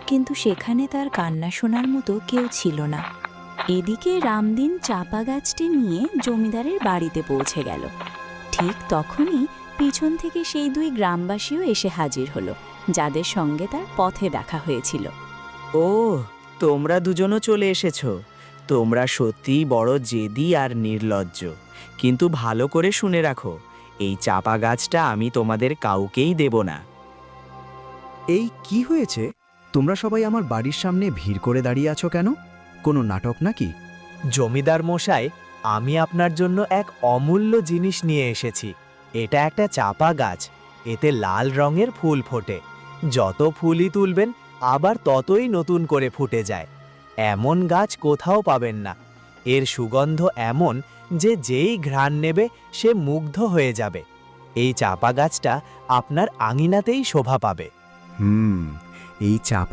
কিন্তু সেখানে তার কান্না শোনার মতো কেউ ছিল না। এদিকে রামদিন চাপা গাছটি নিয়ে জমিদারের বাড়িতে পৌঁছে গেল। ঠিক তখনই পিছন থেকে সেই দুই গ্রামবাসীও এসে হাজির হলো, যাদের সঙ্গে তার পথে দেখা হয়েছিল। ও, তোমরা দুজনও চলে এসেছো। তোমরা সত্যিই বড় জেদি আর নির্লজ্জ। কিন্তু ভালো করে শুনে রাখো, এই চাপা গাছটা আমি তোমাদের কাউকেই দেব না। এই কি হয়েছে? তোমরা সবাই আমার বাড়ির সামনে ভিড় করে দাঁড়িয়ে আছো কেন? কোনো নাটক নাকি? জমিদার মশাই, আমি আপনার জন্য এক অমূল্য জিনিস নিয়ে এসেছি। এটা একটা চাপা গাছ। এতে লাল রঙের ফুল ফোটে। যত ফুলই তুলবেন আবার ততই নতুন করে ফুটে যায়। এমন গাছ কোথাও পাবেন না। এর সুগন্ধ এমন যে যেই ঘ্রাণ নেবে সে মুগ্ধ হয়ে যাবে। এই চাপা গাছটা আপনার আঙিনাতেই শোভা পাবে। এই চাপা